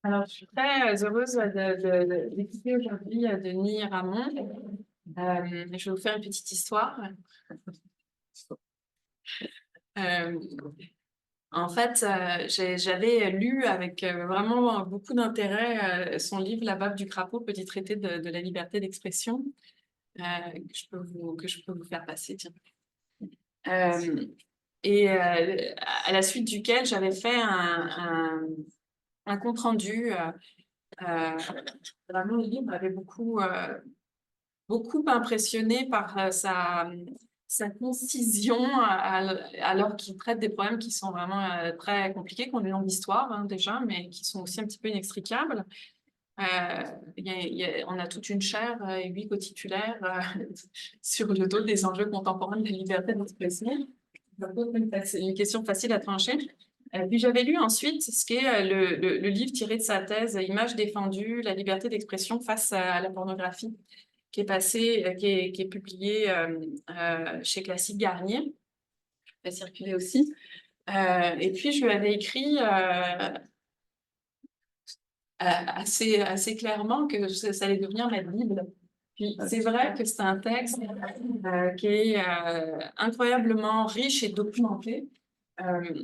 Alors, je suis très heureuse d'écouter aujourd'hui Denis Ramon. Je vais vous faire une petite histoire. Euh, j'avais lu avec vraiment beaucoup d'intérêt son livre La bave du crapaud, petit traité de la liberté d'expression, que je peux vous faire passer. Tiens. Euh, à la suite duquel j'avais fait un compte-rendu. Vraiment, le livre m'avait beaucoup impressionnée par sa concision, alors qu'il traite des problèmes qui sont vraiment très compliqués, qui ont une longue histoire déjà, mais qui sont aussi un petit peu inextricables. Euh, on a toute une chaire et 8 co-titulaires sur le dos des enjeux contemporains de la liberté d'expression. C'est une question facile à trancher. Puis j'avais lu ensuite ce qui est le livre tiré de sa thèse Images défendues, la liberté d'expression face à la pornographie, qui est passé, qui est publié chez Classique Garnier, qui a circulé aussi. Et puis je lui avais écrit assez clairement que ça allait devenir ma Bible. Puis c'est vrai que c'est un texte qui est incroyablement riche et documenté.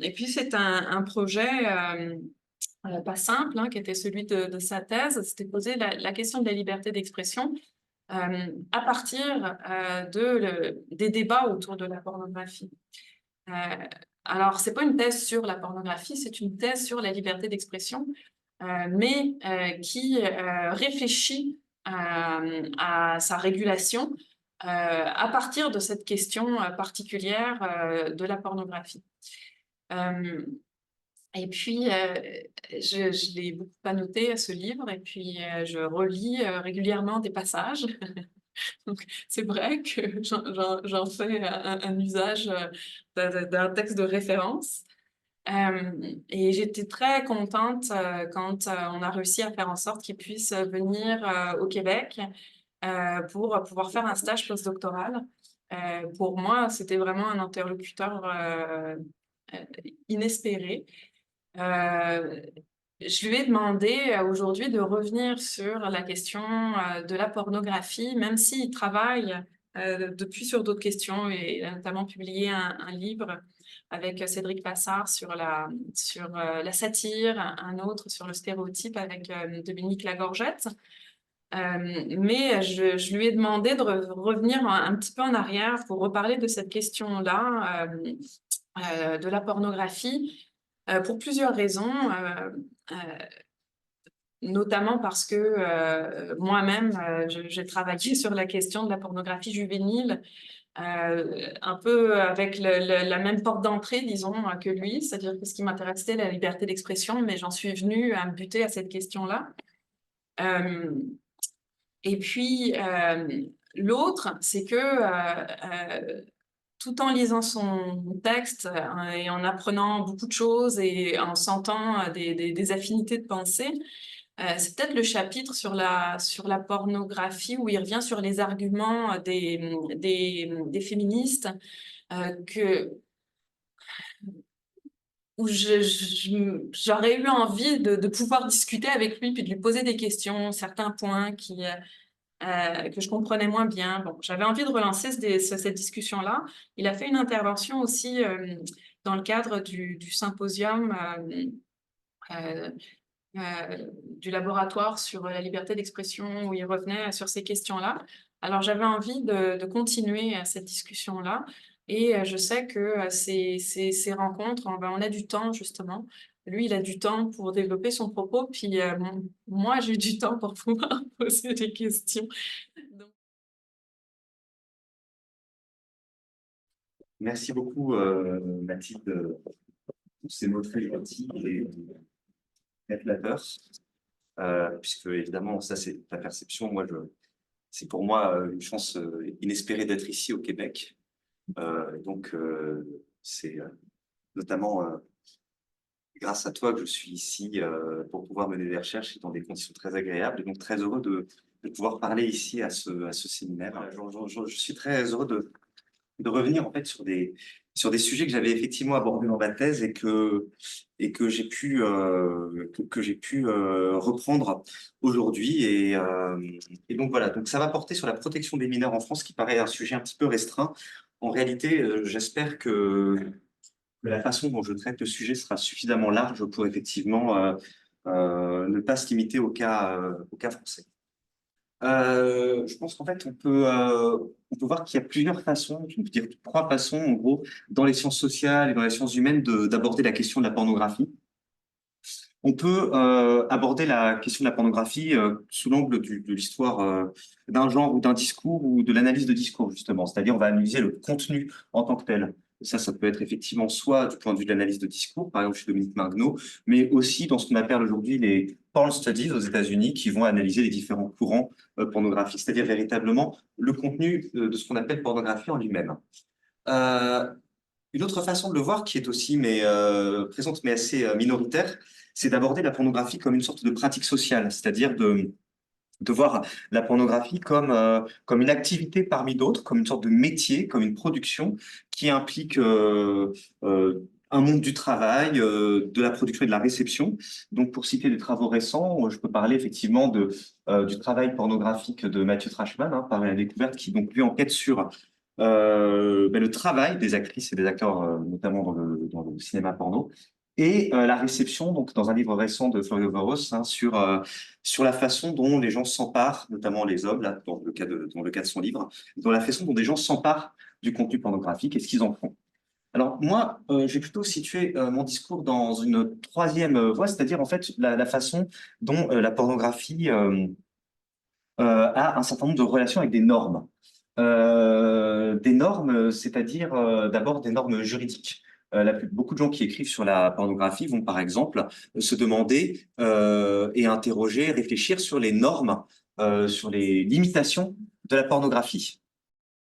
Et puis c'est un projet pas simple, qui était celui de sa thèse. C'était poser la question de la liberté d'expression à partir des débats autour de la pornographie. Euh, alors, c'est pas une thèse sur la pornographie, c'est une thèse sur la liberté d'expression, mais qui réfléchit à sa régulation à partir de cette question particulière de la pornographie. Et puis, je l'ai beaucoup annoté à ce livre, et puis je relis régulièrement des passages. Donc, c'est vrai que j'en fais un usage d'un texte de référence. Et j'étais très contente quand on a réussi à faire en sorte qu'il puisse venir au Québec pour pouvoir faire un stage postdoctoral. Pour moi, c'était vraiment un interlocuteur euh, inespéré. Euh, je lui ai demandé aujourd'hui de revenir sur la question de la pornographie, même s'il travaille depuis sur d'autres questions et a notamment publié un livre avec Cédric Passard sur la satire, un autre sur le stéréotype avec Dominique Lagorgette. Mais je lui ai demandé de revenir un petit peu en arrière pour reparler de cette question-là, de la pornographie, pour plusieurs raisons. Euh, Notamment parce que moi-même, j'ai travaillé sur la question de la pornographie juvénile, un peu avec la même porte d'entrée, disons, que lui. C'est-à-dire que ce qui m'intéressait, c'était la liberté d'expression, mais j'en suis venue à me buter à cette question-là. Euh, et puis, l'autre, c'est que tout en lisant son texte et en apprenant beaucoup de choses et en sentant des affinités de pensée, c'est peut-être le chapitre sur la pornographie où il revient sur les arguments des féministes que, où j'aurais eu envie de pouvoir discuter avec lui puis de lui poser des questions, certains points que je comprenais moins bien. Bon, j'avais envie de relancer cette discussion-là. Il a fait une intervention aussi dans le cadre du symposium euh, du laboratoire sur la liberté d'expression où il revenait sur ces questions-là. Alors j'avais envie de continuer cette discussion-là et je sais que ces rencontres, on a du temps justement. Lui, il a du temps pour développer son propos, puis moi, j'ai du temps pour pouvoir poser des questions. Donc, Merci beaucoup, Mathilde, pour ces mots très gentils et flatteurs, puisque évidemment, ça c'est ta perception. C'est pour moi une chance inespérée d'être ici au Québec. C'est notamment grâce à toi que je suis ici pour pouvoir mener des recherches dans des conditions très agréables. Et donc très heureux de pouvoir parler ici à ce séminaire. Je suis très heureux de revenir en fait sur des sujets que j'avais effectivement abordés dans ma thèse et que j'ai pu que j'ai pu reprendre aujourd'hui et donc voilà, donc ça va porter sur la protection des mineurs en France qui paraît un sujet un petit peu restreint. En réalité, j'espère que la façon dont je traite le sujet sera suffisamment large pour effectivement ne pas se limiter au cas français. Je pense qu'en fait, on peut voir qu'il y a plusieurs façons, on peut dire trois façons, en gros, dans les sciences sociales et dans les sciences humaines, d'aborder la question de la pornographie. On peut aborder la question de la pornographie sous l'angle de l'histoire d'un genre ou d'un discours ou de l'analyse de discours, justement. C'est-à-dire, on va analyser le contenu en tant que tel. Ça peut être effectivement soit du point de vue de l'analyse de discours, par exemple chez Dominique Marguenot, mais aussi dans ce qu'on appelle aujourd'hui les porn studies aux États-Unis, qui vont analyser les différents courants pornographiques, c'est-à-dire véritablement le contenu de ce qu'on appelle pornographie en lui-même. Euh, une autre façon de le voir, qui est aussi présente mais assez minoritaire, c'est d'aborder la pornographie comme une sorte de pratique sociale, c'est-à-dire de voir la pornographie comme une activité parmi d'autres, comme une sorte de métier, comme une production qui implique un monde du travail, de la production et de la réception. Donc, pour citer des travaux récents, je peux parler effectivement du travail pornographique de Mathieu Trachman, hein, par la découverte, qui donc lui enquête sur le travail des actrices et des acteurs, notamment dans le cinéma porno, et la réception, donc dans un livre récent de Florio Varos, hein, sur la façon dont les gens s'emparent, notamment les hommes, là, dans le cas de son livre, dans la façon dont des gens s'emparent du contenu pornographique et ce qu'ils en font. Alors moi, j'ai plutôt situé mon discours dans une troisième voie, c'est-à-dire en fait la façon dont la pornographie a un certain nombre de relations avec des normes. Des normes, c'est-à-dire d'abord des normes juridiques. Beaucoup de gens qui écrivent sur la pornographie vont par exemple se demander et interroger, réfléchir sur les normes, sur les limitations de la pornographie.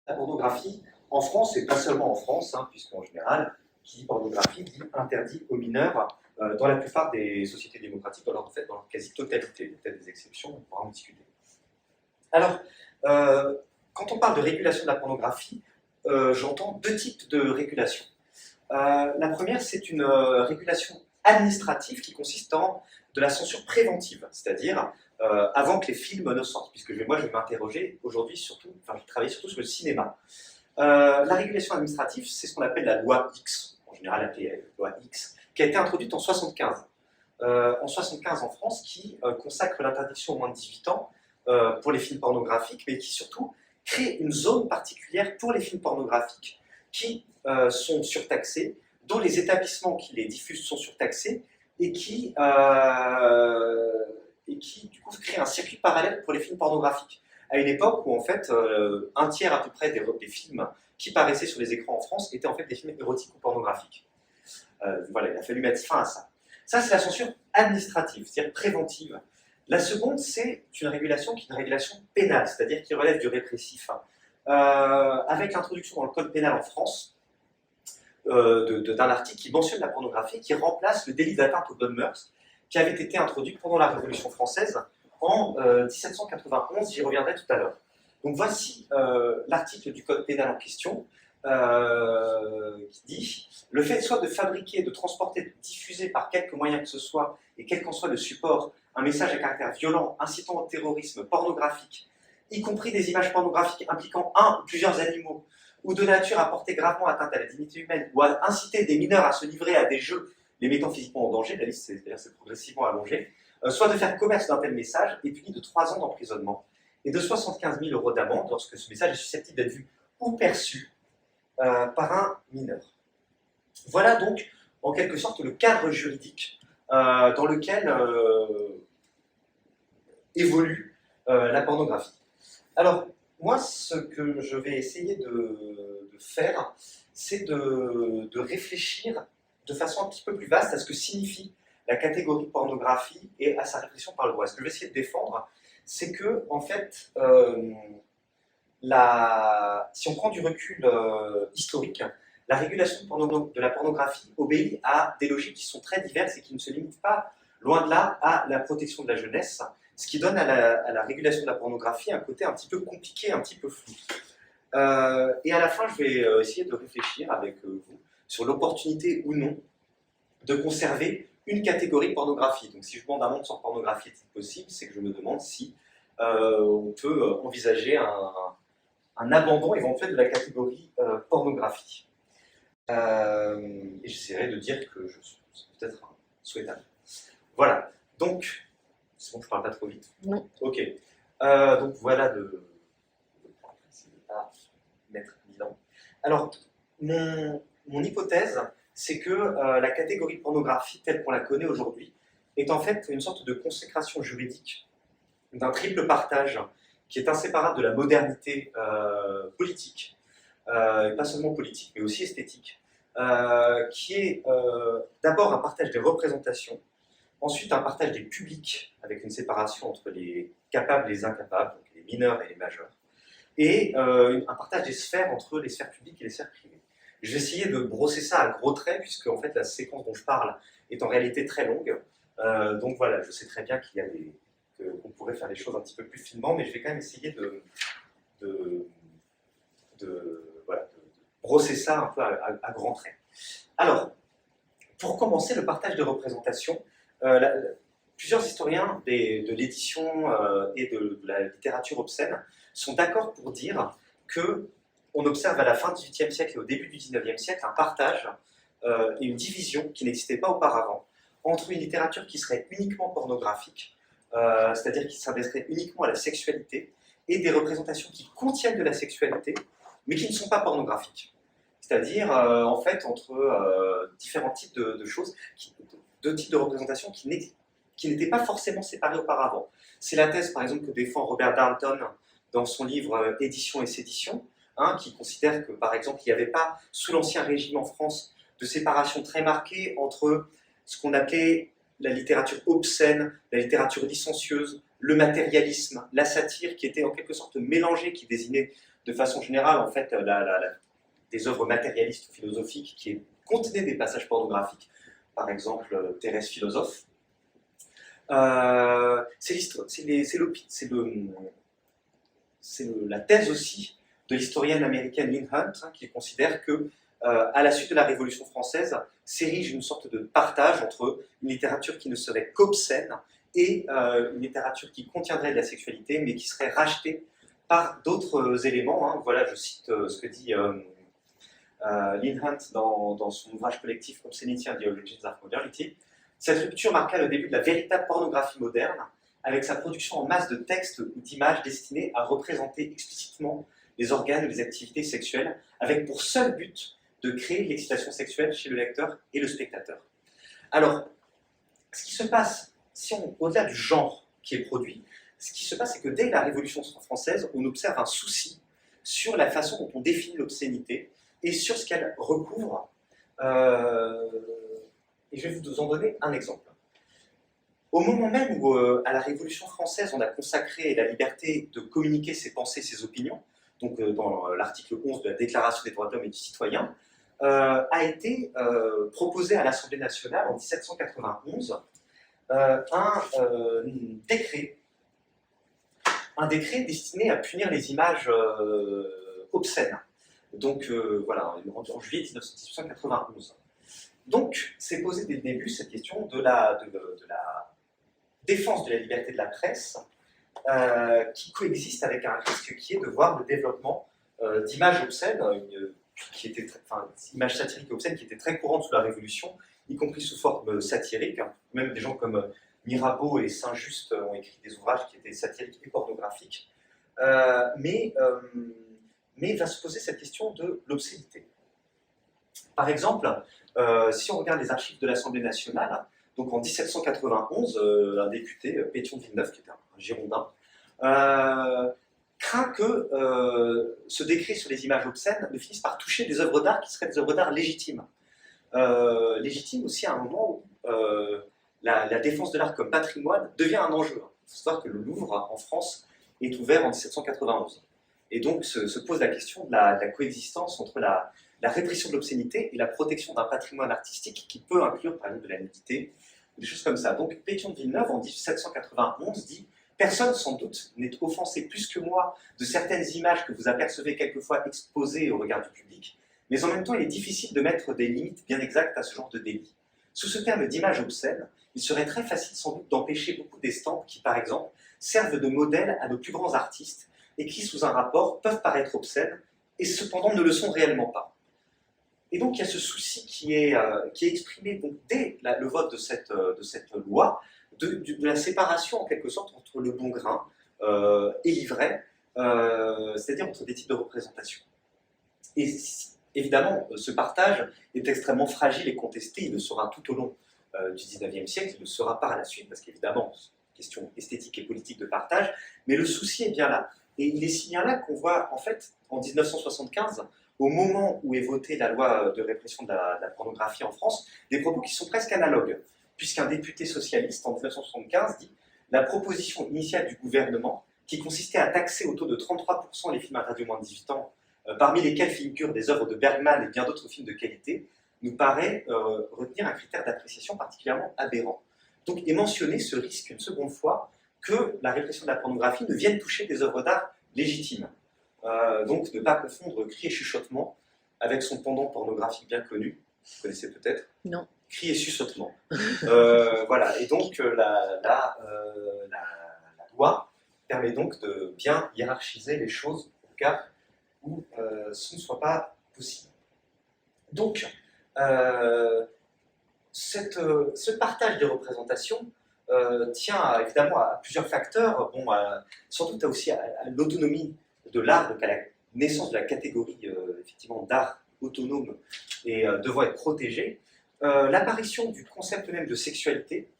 La pornographie, en France, et pas seulement en France, hein, puisqu'en général, qui dit pornographie dit interdit aux mineurs dans la plupart des sociétés démocratiques, en fait, dans leur quasi-totalité, peut-être des exceptions, on pourra en discuter. Alors, quand on parle de régulation de la pornographie, j'entends deux types de régulation. La première, c'est une régulation administrative qui consiste en de la censure préventive, c'est-à-dire avant que les films ne sortent, puisque moi je vais m'interroger aujourd'hui surtout, enfin je travaille surtout sur le cinéma. La régulation administrative, c'est ce qu'on appelle la loi X, en général appelée loi X, qui a été introduite en 75. En 75 en France, qui consacre l'interdiction aux moins de 18 ans pour les films pornographiques, mais qui surtout crée une zone particulière pour les films pornographiques qui sont surtaxés, dont les établissements qui les diffusent sont surtaxés et qui du coup créent un circuit parallèle pour les films pornographiques. À une époque où en fait un tiers à peu près des films qui paraissaient sur les écrans en France étaient en fait des films érotiques ou pornographiques. Voilà, il a fallu mettre fin à ça. Ça, c'est la censure administrative, c'est-à-dire préventive. La seconde, c'est une régulation qui est une régulation pénale, c'est-à-dire qui relève du répressif. Avec l'introduction dans le code pénal en France d'un article qui mentionne la pornographie, qui remplace le délit d'atteinte aux bonnes mœurs, qui avait été introduit pendant la Révolution française en 1791, j'y reviendrai tout à l'heure. Donc voici l'article du code pénal en question, qui dit « Le fait soit de fabriquer, de transporter, de diffuser par quelque moyen que ce soit, et quel qu'en soit le support, un message à caractère violent, incitant au terrorisme, pornographique, y compris des images pornographiques impliquant un ou plusieurs animaux, ou de nature à porter gravement atteinte à la dignité humaine, ou à inciter des mineurs à se livrer à des jeux les mettant physiquement en danger, la liste c'est progressivement allongée, soit de faire commerce d'un tel message est puni de 3 ans d'emprisonnement et de 75 000 € d'amende lorsque ce message est susceptible d'être vu ou perçu par un mineur. » Voilà donc en quelque sorte le cadre juridique dans lequel évolue la pornographie. Alors, moi, ce que je vais essayer de faire, c'est de réfléchir de façon un petit peu plus vaste à ce que signifie la catégorie pornographie et à sa réflexion par le droit. Ce que je vais essayer de défendre, c'est que, en fait, si on prend du recul historique, la régulation de la pornographie obéit à des logiques qui sont très diverses et qui ne se limitent pas, loin de là, à la protection de la jeunesse, ce qui donne à la régulation de la pornographie un côté un petit peu compliqué, un petit peu flou. Et à la fin, je vais essayer de réfléchir avec vous sur l'opportunité ou non de conserver une catégorie pornographie. Donc si je demande un monde sans pornographie est possible, c'est que je me demande si on peut envisager un abandon éventuel de la catégorie pornographie. Et j'essaierai de dire que c'est peut-être souhaitable. Voilà, donc, c'est bon, je ne parle pas trop vite. Non. Ok, donc voilà essayer de pas mettre bilan. Alors, mon hypothèse, c'est que la catégorie pornographie telle qu'on la connaît aujourd'hui est en fait une sorte de consécration juridique d'un triple partage qui est inséparable de la modernité politique, et pas seulement politique, mais aussi esthétique, qui est d'abord un partage des représentations, ensuite un partage des publics, avec une séparation entre les capables et les incapables, donc les mineurs et les majeurs, et un partage des sphères entre les sphères publiques et les sphères privées. Je vais essayer de brosser ça à gros traits, puisque en fait la séquence dont je parle est en réalité très longue. Donc voilà, je sais très bien qu'on pourrait faire les choses un petit peu plus finement, mais je vais quand même essayer de brosser ça un peu à grands traits. Alors, pour commencer, le partage de représentations, plusieurs historiens de l'édition et de la littérature obscène sont d'accord pour dire qu'on observe à la fin du XVIIIe siècle et au début du XIXe siècle un partage et une division qui n'existait pas auparavant entre une littérature qui serait uniquement pornographique, c'est-à-dire qui s'adresserait uniquement à la sexualité, et des représentations qui contiennent de la sexualité, mais qui ne sont pas pornographiques. C'est-à-dire, en fait, entre différents types de choses, deux types de représentations qui n'étaient pas forcément séparés auparavant. C'est la thèse, par exemple, que défend Robert Darnton dans son livre Édition et sédition, qui considère que, par exemple, il n'y avait pas, sous l'Ancien Régime en France, de séparation très marquée entre ce qu'on appelait la littérature obscène, la littérature licencieuse, le matérialisme, la satire, qui était en quelque sorte mélangée, qui désignait de façon générale, en fait, des œuvres matérialistes ou philosophiques qui contenaient des passages pornographiques, par exemple Thérèse philosophe. C'est la thèse aussi de l'historienne américaine Lynn Hunt, qui considère que, à la suite de la Révolution française, s'érige une sorte de partage entre une littérature qui ne serait qu'obscène et une littérature qui contiendrait de la sexualité, mais qui serait rachetée par d'autres éléments. Voilà, je cite ce que dit Lynn Hunt dans son ouvrage collectif Obscenity and the Origins of Modernity. Cette rupture marqua le début de la véritable pornographie moderne, avec sa production en masse de textes ou d'images destinés à représenter explicitement les organes ou les activités sexuelles, avec pour seul but de créer l'excitation sexuelle chez le lecteur et le spectateur. Alors, ce qui se passe, au-delà du genre qui est produit, ce qui se passe, c'est que dès la Révolution française, on observe un souci sur la façon dont on définit l'obscénité et sur ce qu'elle recouvre. Et je vais vous en donner un exemple. Au moment même où, à la Révolution française, on a consacré la liberté de communiquer ses pensées, ses opinions, donc dans l'article 11 de la Déclaration des droits de l'homme et du citoyen, a été proposé à l'Assemblée nationale en 1791 un décret destiné à punir les images obscènes. Donc voilà, en juillet 1791. Donc, c'est posé dès le début cette question de la défense de la liberté de la presse qui coexiste avec un risque qui est de voir le développement d'images obscènes, images satiriques et obscènes qui étaient très courantes sous la Révolution, y compris sous forme satirique. Même des gens comme Mirabeau et Saint-Just ont écrit des ouvrages qui étaient satiriques et pornographiques. Mais va se poser cette question de l'obscénité. Par exemple, si on regarde les archives de l'Assemblée nationale, donc en 1791, un député, Pétion de Villeneuve, qui était un Girondin, craint que ce décret sur les images obscènes ne finisse par toucher des œuvres d'art qui seraient des œuvres d'art légitimes. Légitimes aussi à un moment où la défense de l'art comme patrimoine devient un enjeu. Il faut savoir que le Louvre, en France, est ouvert en 1791. Et donc se pose la question de la coexistence entre la répression de l'obscénité et la protection d'un patrimoine artistique qui peut inclure, par exemple, de la nudité, des choses comme ça. Donc Pétion de Villeneuve, en 1791, dit Personne, sans doute, n'est offensé plus que moi de certaines images que vous apercevez quelquefois exposées au regard du public, mais en même temps, il est difficile de mettre des limites bien exactes à ce genre de délit. Sous ce terme d'image obscène, il serait très facile sans doute d'empêcher beaucoup d'estampes qui, par exemple, servent de modèle à nos plus grands artistes et qui, sous un rapport, peuvent paraître obscènes et cependant ne le sont réellement pas. Et donc, il y a ce souci qui est exprimé donc, dès le vote de cette loi, de la séparation en quelque sorte entre le bon grain et l'ivraie, c'est-à-dire entre des types de représentation. Et évidemment, ce partage est extrêmement fragile et contesté, il le sera tout au long du XIXe siècle, il le sera par la suite, parce qu'évidemment, c'est une question esthétique et politique de partage, mais le souci est bien là. Et il est si bien là qu'on voit, en fait, en 1975, au moment où est votée la loi de répression de la pornographie en France, des propos qui sont presque analogues, puisqu'un député socialiste, en 1975, dit « La proposition initiale du gouvernement, qui consistait à taxer au taux de 33% les films interdits aux moins de 18 ans, parmi lesquels figurent des œuvres de Bergman et bien d'autres films de qualité, nous paraît retenir un critère d'appréciation particulièrement aberrant. » Donc est mentionné ce risque une seconde fois que la répression de la pornographie ne vienne toucher des œuvres d'art légitimes. Donc ne pas confondre cri et chuchotement avec son pendant pornographique bien connu, vous connaissez peut-être. Non. Cri et chuchotement. Voilà, et donc la loi permet donc de bien hiérarchiser les choses au cas où ce ne soit pas possible. Donc, ce partage des représentations tient évidemment à plusieurs facteurs, bon, sans doute aussi à l'autonomie de l'art, donc à la naissance de la catégorie effectivement d'art autonome et devant être protégé, l'apparition du concept même de sexualité,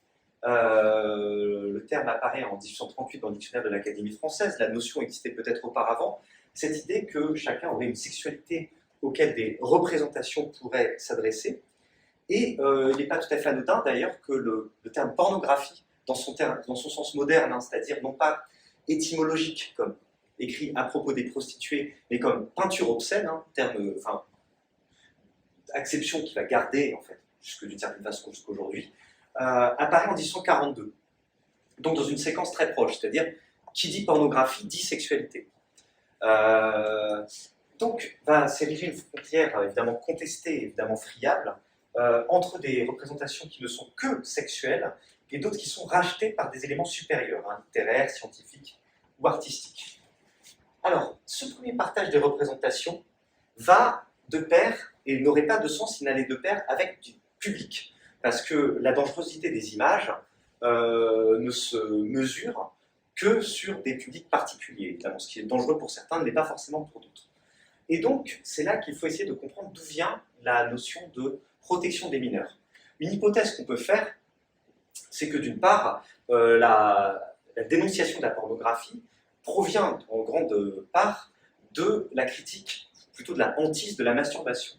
le terme apparaît en 1838 dans le dictionnaire de l'Académie française, la notion existait peut-être auparavant, cette idée que chacun aurait une sexualité auquel des représentations pourraient s'adresser. Et il n'est pas tout à fait anodin d'ailleurs que le terme pornographie, dans son sens moderne, hein, c'est-à-dire non pas étymologique comme écrit à propos des prostituées, mais comme peinture obscène, hein, terme, acception qui va garder en fait, d'une certaine façon jusqu'aujourd'hui, apparaît en 1842, donc dans une séquence très proche, c'est-à-dire qui dit pornographie dit sexualité. Donc va s'ériger une frontière évidemment contestée, évidemment friable, entre des représentations qui ne sont que sexuelles et d'autres qui sont rachetées par des éléments supérieurs, hein, littéraires, scientifiques ou artistiques. Alors, ce premier partage des représentations va de pair, et n'aurait pas de sens s'il n'allait de pair avec du public, parce que la dangerosité des images ne se mesure que sur des publics particuliers. Évidemment, ce qui est dangereux pour certains ne l'est pas forcément pour d'autres. Et donc, c'est là qu'il faut essayer de comprendre d'où vient la notion de protection des mineurs. Une hypothèse qu'on peut faire, c'est que d'une part, la dénonciation de la pornographie provient en grande part de la critique, plutôt de la hantise de la masturbation,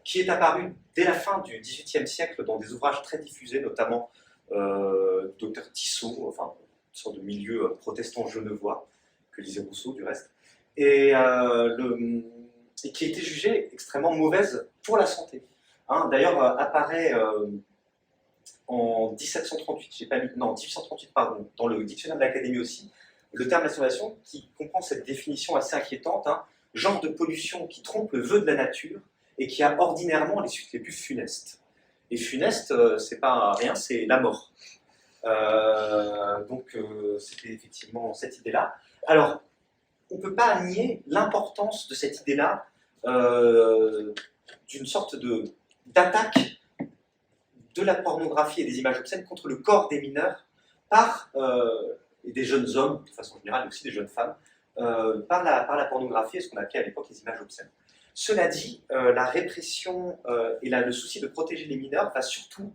qui est apparue dès la fin du XVIIIe siècle dans des ouvrages très diffusés, notamment Dr Tissot, enfin une sorte de milieu protestant genevois, que lisait Rousseau du reste, et qui était jugée extrêmement mauvaise pour la santé. Hein, d'ailleurs, apparaît en 1738, non, 1838, pardon, dans le dictionnaire de l'Académie aussi, le terme masturbation qui comprend cette définition assez inquiétante, hein, genre de pollution qui trompe le vœu de la nature et qui a ordinairement les suites les plus funestes. Et funeste, c'est pas rien, c'est la mort. Donc c'était effectivement cette idée-là. Alors, on ne peut pas nier l'importance de cette idée-là d'une sorte d'attaque de la pornographie et des images obscènes contre le corps des mineurs par, et des jeunes hommes, de façon générale, mais aussi des jeunes femmes, par la pornographie et ce qu'on appelait à l'époque les images obscènes. Cela dit, la répression et le souci de protéger les mineurs va surtout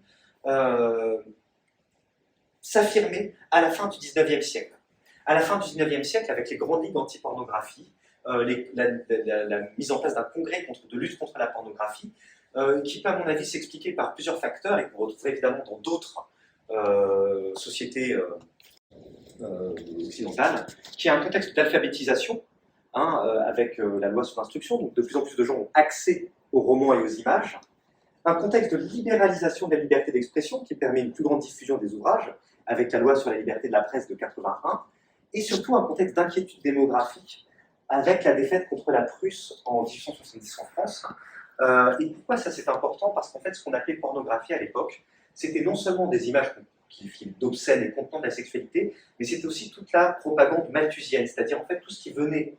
s'affirmer à la fin du XIXe siècle. À la fin du XIXe siècle, avec les grandes ligues anti-pornographie, la mise en place d'un congrès de lutte contre la pornographie, qui peut à mon avis s'expliquer par plusieurs facteurs et que vous retrouverez évidemment dans d'autres sociétés occidentales, qui a un contexte d'alphabétisation, hein, avec la loi sur l'instruction, donc de plus en plus de gens ont accès aux romans et aux images, un contexte de libéralisation de la liberté d'expression qui permet une plus grande diffusion des ouvrages, avec la loi sur la liberté de la presse de 81, et surtout un contexte d'inquiétude démographique avec la défaite contre la Prusse en 1870 en France. Et pourquoi ça c'est important? Parce qu'en fait, ce qu'on appelait pornographie à l'époque, c'était non seulement des images qui filment d'obscènes et contenant de la sexualité, mais c'était aussi toute la propagande malthusienne, c'est-à-dire en fait tout ce qui venait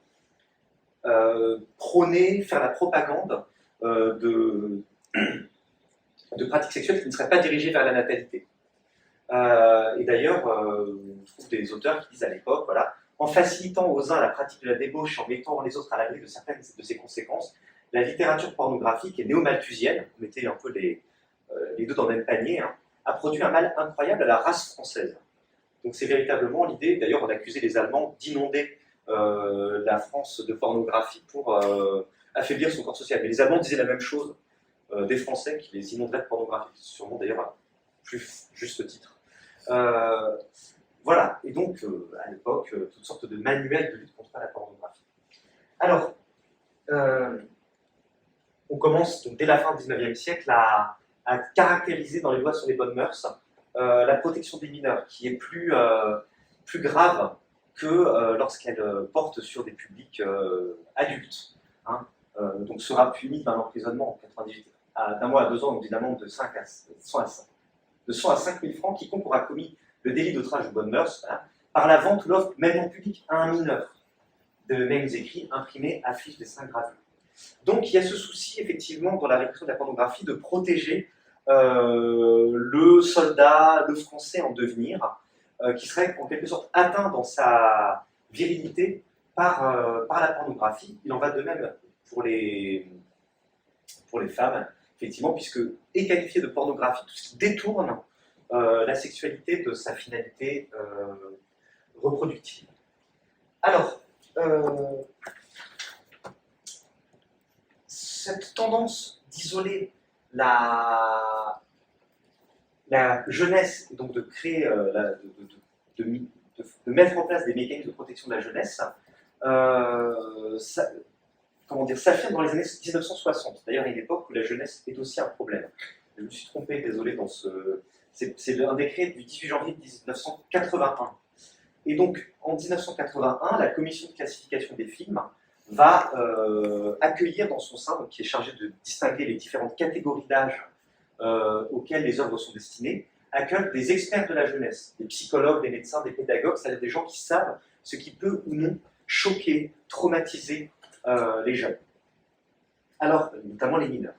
prôner, faire la propagande de pratiques sexuelles qui ne seraient pas dirigées vers la natalité. Et d'ailleurs, on trouve des auteurs qui disent à l'époque, voilà, en facilitant aux uns la pratique de la débauche, en mettant les autres à l'abri de certaines de ses conséquences, la littérature pornographique et néo-malthusienne, vous mettez un peu les deux dans le même panier, hein, a produit un mal incroyable à la race française. Donc c'est véritablement l'idée, d'ailleurs on accusait les Allemands d'inonder la France de pornographie pour affaiblir son corps social. Mais les Allemands disaient la même chose des Français qui les inonderaient de pornographie, sûrement d'ailleurs à plus juste titre. Voilà, et donc à l'époque, toutes sortes de manuels de lutte contre la pornographie. Alors, on commence donc, dès la fin du XIXe siècle à caractériser dans les lois sur les bonnes mœurs la protection des mineurs, qui est plus grave que lorsqu'elle porte sur des publics adultes. Hein. Donc sera puni d'un emprisonnement en 98, d'un mois à 2 ans, donc d'une amende de 100 à 5 000 francs, quiconque aura commis le délit d'outrage aux bonnes mœurs, hein, par la vente ou l'offre, même en public, à un mineur, de mêmes écrits, imprimés, affiches, dessins, gravures. Donc il y a ce souci, effectivement, dans la répression de la pornographie, de protéger le soldat, le français en devenir, qui serait en quelque sorte atteint dans sa virilité par la pornographie. Il en va de même pour les femmes, effectivement, puisque est qualifié de pornographie tout ce qui détourne la sexualité de sa finalité reproductive. Alors, cette tendance d'isoler la jeunesse, donc de créer, de mettre en place des mécanismes de protection de la jeunesse, s'affirme dans les années 1960. D'ailleurs, à une époque où la jeunesse est aussi un problème. Je me suis trompé, désolé, dans ce... C'est un décret du 18 janvier 1981. Et donc, en 1981, la commission de classification des films va accueillir dans son sein, donc, qui est chargé de distinguer les différentes catégories d'âge auxquelles les œuvres sont destinées, accueille des experts de la jeunesse, des psychologues, des médecins, des pédagogues, c'est-à-dire des gens qui savent ce qui peut ou non choquer, traumatiser les jeunes. Alors, notamment les mineurs.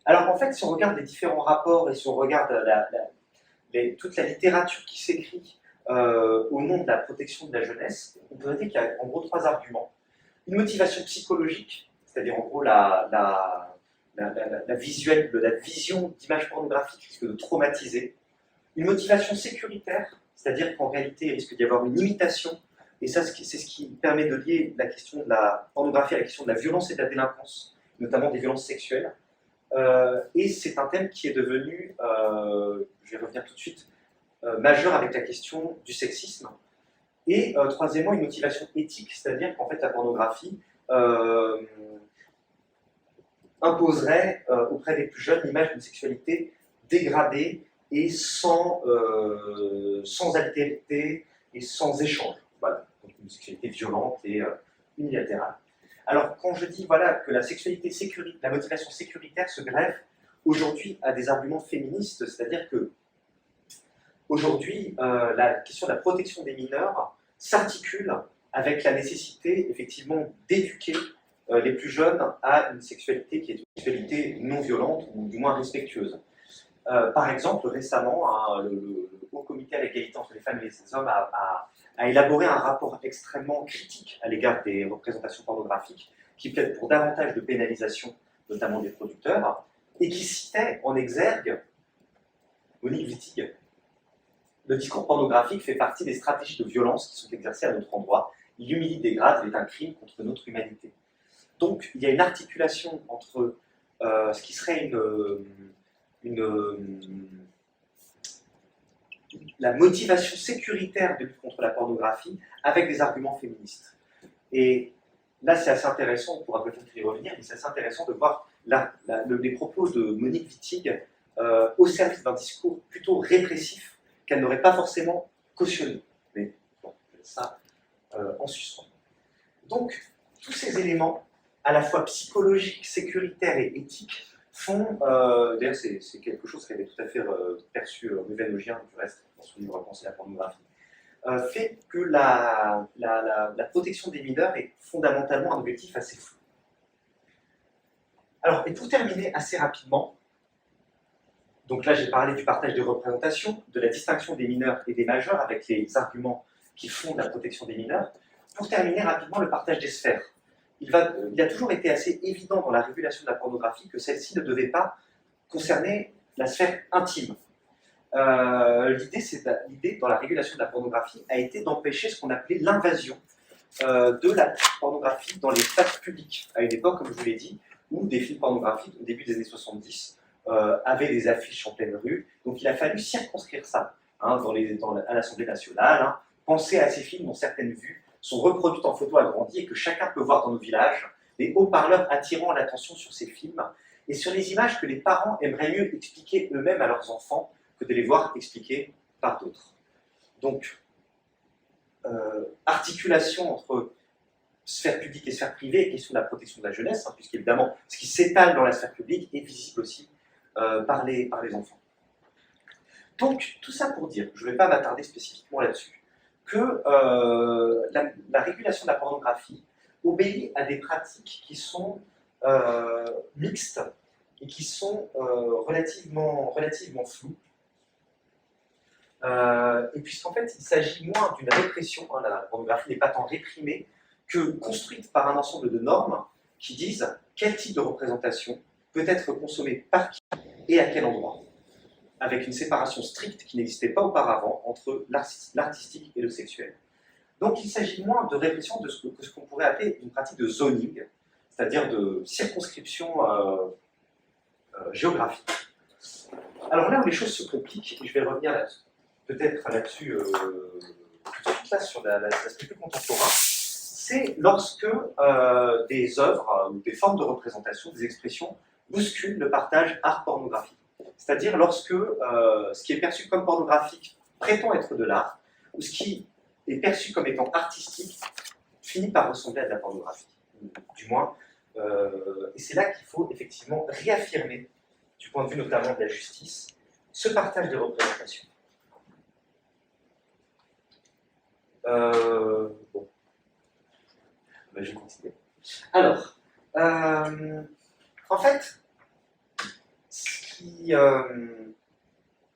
Alors en fait, si on regarde les différents rapports et si on regarde toute la littérature qui s'écrit au nom de la protection de la jeunesse, on peut dire qu'il y a en gros 3 arguments. Une motivation psychologique, c'est-à-dire en gros la vision d'images pornographiques risque de traumatiser. Une motivation sécuritaire, c'est-à-dire qu'en réalité, il risque d'y avoir une imitation, et ça, c'est ce qui permet de lier la question de la pornographie à la question de la violence et de la délinquance, notamment des violences sexuelles. Et c'est un thème qui est devenu, je vais revenir tout de suite, majeur avec la question du sexisme. Et troisièmement, une motivation éthique, c'est-à-dire qu'en fait la pornographie imposerait auprès des plus jeunes l'image d'une sexualité dégradée et sans altérité et sans échange. Voilà, donc une sexualité violente et unilatérale. Alors quand je dis voilà, que la motivation sécuritaire se greffe aujourd'hui à des arguments féministes, c'est-à-dire que aujourd'hui la question de la protection des mineurs s'articule avec la nécessité effectivement d'éduquer les plus jeunes à une sexualité qui est une sexualité non violente ou du moins respectueuse. Par exemple, récemment, le Haut Comité à l'égalité entre les femmes et les hommes a élaboré un rapport extrêmement critique à l'égard des représentations pornographiques, qui plaide pour davantage de pénalisation, notamment des producteurs, et qui citait en exergue Monique Wittig. Le discours pornographique fait partie des stratégies de violence qui sont exercées à notre endroit. Il humilie, dégrade, il est un crime contre notre humanité. Donc, il y a une articulation entre ce qui serait la motivation sécuritaire de lutte contre la pornographie avec des arguments féministes. Et là, c'est assez intéressant, on pourra peut-être y revenir, mais c'est assez intéressant de voir les propos de Monique Wittig au service d'un discours plutôt répressif qu'elle n'aurait pas forcément cautionné. Mais bon, ça, en suspens. Donc, tous ces éléments, à la fois psychologiques, sécuritaires et éthiques, font, d'ailleurs c'est quelque chose qui avait tout à fait perçu Ruven Augien, du reste, dans son livre Penser la pornographie, fait que la protection des mineurs est fondamentalement un objectif assez flou. Alors, et pour terminer assez rapidement, donc là j'ai parlé du partage des représentations, de la distinction des mineurs et des majeurs avec les arguments qui fondent la protection des mineurs. Pour terminer rapidement, le partage des sphères. Il a toujours été assez évident dans la régulation de la pornographie que celle-ci ne devait pas concerner la sphère intime. L'idée dans la régulation de la pornographie a été d'empêcher ce qu'on appelait l'invasion de la pornographie dans l'espace public, à une époque, comme je vous l'ai dit, où des films pornographiques, au début des années 70, avaient des affiches en pleine rue. Donc il a fallu circonscrire ça hein, à l'Assemblée nationale, hein, penser à ces films dont certaines vues sont reproduites en photo agrandie et que chacun peut voir dans nos villages, des haut-parleurs attirant l'attention sur ces films et sur les images que les parents aimeraient mieux expliquer eux-mêmes à leurs enfants que de les voir expliquées par d'autres. Donc, articulation entre sphère publique et sphère privée et question de la protection de la jeunesse, hein, puisqu'évidemment, ce qui s'étale dans la sphère publique est visible aussi par les enfants. Donc, tout ça pour dire, je ne vais pas m'attarder spécifiquement là-dessus, que la régulation de la pornographie obéit à des pratiques qui sont mixtes et qui sont relativement floues. Et puisqu'en fait, il s'agit moins d'une répression, hein, la pornographie n'est pas tant réprimée que construite par un ensemble de normes qui disent quel type de représentation peut être consommée par qui et à quel endroit, avec une séparation stricte qui n'existait pas auparavant entre l'artistique et le sexuel. Donc il s'agit moins de répression que ce qu'on pourrait appeler une pratique de zoning, c'est-à-dire de circonscription géographique. Alors là où les choses se compliquent, et je vais revenir peut-être là-dessus tout de suite là, sur l'aspect plus contemporain, c'est lorsque des œuvres ou des formes de représentation, des expressions, bousculent le partage art-pornographie. C'est-à-dire lorsque ce qui est perçu comme pornographique prétend être de l'art, ou ce qui est perçu comme étant artistique finit par ressembler à de la pornographie. Du moins, et c'est là qu'il faut effectivement réaffirmer, du point de vue notamment de la justice, ce partage des représentations. Bon. Ben, je vais continuer. Alors, en fait,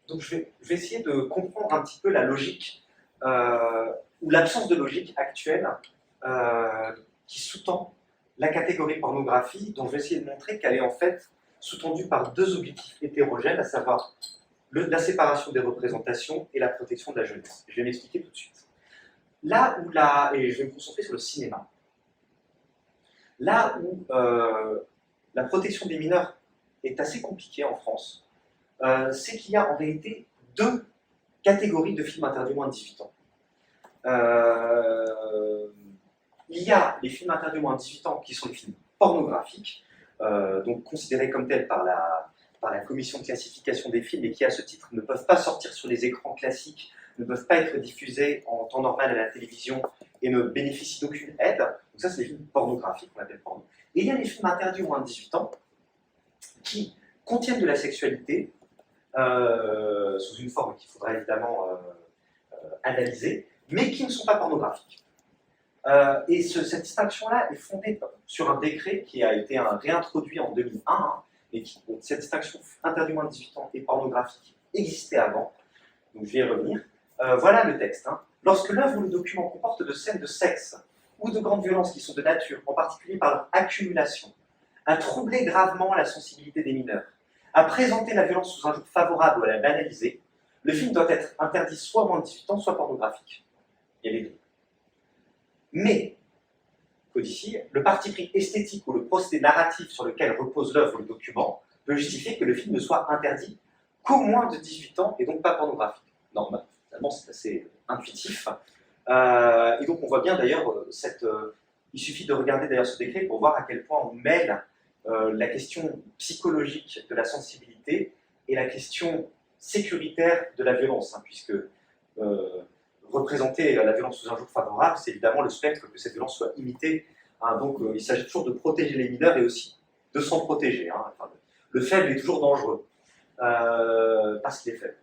donc je vais essayer de comprendre un petit peu la logique ou l'absence de logique actuelle qui sous-tend la catégorie pornographie, dont je vais essayer de montrer qu'elle est en fait sous-tendue par deux objectifs hétérogènes, à savoir la séparation des représentations et la protection de la jeunesse. Je vais m'expliquer tout de suite. Là où et je vais me concentrer sur le cinéma, là où la protection des mineurs est assez compliquée en France, c'est qu'il y a en réalité deux catégories de films interdits moins de 18 ans. Il y a les films interdits moins de 18 ans qui sont les films pornographiques, donc considérés comme tels par la commission de classification des films et qui à ce titre ne peuvent pas sortir sur les écrans classiques, ne peuvent pas être diffusés en temps normal à la télévision et ne bénéficient d'aucune aide. Donc ça c'est les films pornographiques qu'on appelle porno. Et il y a les films interdits moins de 18 ans qui contiennent de la sexualité sous une forme qu'il faudra évidemment analyser, mais qui ne sont pas pornographiques. Et cette distinction-là est fondée sur un décret qui a été réintroduit en 2001, hein, et cette distinction interdit moins de 18 ans et pornographique existait avant, donc je vais y revenir. Voilà le texte. Hein. Lorsque l'œuvre ou le document comporte de scènes de sexe ou de grandes violences qui sont de nature, en particulier par leur accumulation, à troubler gravement la sensibilité des mineurs, à présenter la violence sous un jour favorable ou à la banaliser, le film doit être interdit soit moins de 18 ans, soit pornographique. Il y a les deux. Mais, codifié, le parti pris esthétique ou le procédé narratif sur lequel repose l'œuvre ou le document peut justifier que le film ne soit interdit qu'au moins de 18 ans et donc pas pornographique. Normal, finalement c'est assez intuitif. Et donc on voit bien d'ailleurs il suffit de regarder d'ailleurs ce décret pour voir à quel point on mêle la question psychologique de la sensibilité et la question sécuritaire de la violence, hein, puisque représenter la violence sous un jour favorable, c'est évidemment le spectre que cette violence soit imitée. Hein. Donc il s'agit toujours de protéger les mineurs et aussi de s'en protéger. Hein. Enfin, le faible est toujours dangereux, parce qu'il est faible.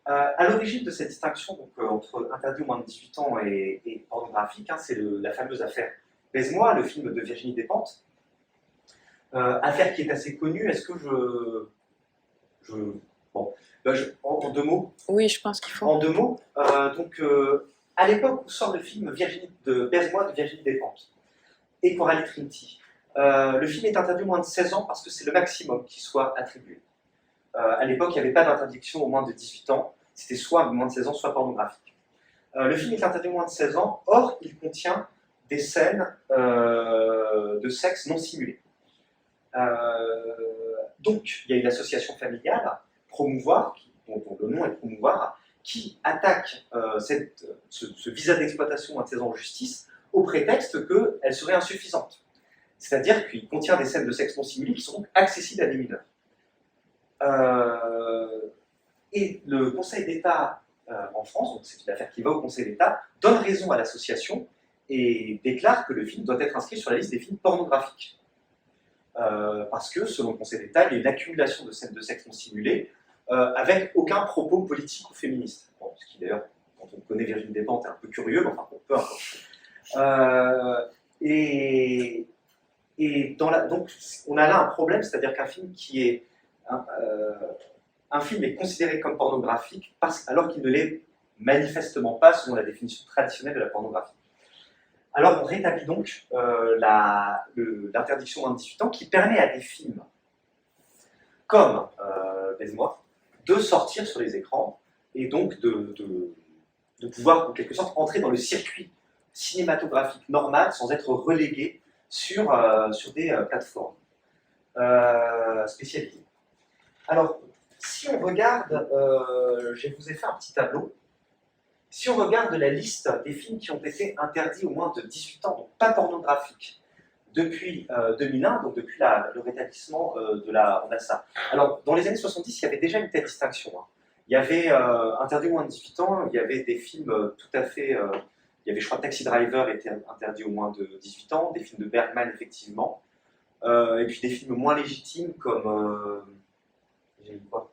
À l'origine de cette distinction donc, entre interdit aux moins de 18 ans et pornographique, hein, c'est la fameuse affaire Baise-moi, le film de Virginie Despentes. Affaire qui est assez connue. Est-ce que bon, en deux mots. Oui, je pense qu'il faut. En deux mots, donc à l'époque où sort le film Baise-moi de Virginie Despentes et Coralie Trinity, le film est interdit aux moins de 16 ans parce que c'est le maximum qui soit attribué. À l'époque, il n'y avait pas d'interdiction aux moins de 18 ans, c'était soit moins de 16 ans, soit pornographique. Le film est interdit aux moins de 16 ans, or il contient des scènes de sexe non simulées. Donc, il y a une association familiale, Promouvoir, dont le nom est Promouvoir, qui attaque ce visa d'exploitation à 16 ans en justice au prétexte qu'elle serait insuffisante. C'est-à-dire qu'il contient des scènes de sexe non simulées qui sont donc accessibles à des mineurs. Et le Conseil d'État en France, donc c'est une affaire qui va au Conseil d'État, donne raison à l'association et déclare que le film doit être inscrit sur la liste des films pornographiques. Parce que, selon le Conseil d'État, il y a une accumulation de scènes de sexe non simulées avec aucun propos politique ou féministe. Bon, ce qui d'ailleurs, quand on connaît Virginie Despentes, est un peu curieux, mais enfin, peu importe. Donc, on a là un problème, c'est-à-dire qu'un film qui est un film est considéré comme pornographique alors qu'il ne l'est manifestement pas selon la définition traditionnelle de la pornographie. Alors on rétablit donc l'interdiction moins de 18 ans qui permet à des films comme Baise-moi de sortir sur les écrans et donc de pouvoir en quelque sorte entrer dans le circuit cinématographique normal sans être relégué sur des plateformes spécialisées. Alors, si on regarde, je vous ai fait un petit tableau, si on regarde la liste des films qui ont été interdits aux moins de 18 ans, donc pas pornographiques, depuis 2001, donc depuis le rétablissement de la ONASA. Alors, dans les années 70, il y avait déjà une telle distinction. Hein. Il y avait interdit aux moins de 18 ans, il y avait des films tout à fait... il y avait, je crois, Taxi Driver était interdit aux moins de 18 ans, des films de Bergman, effectivement, et puis des films moins légitimes comme... j'ai vu quoi?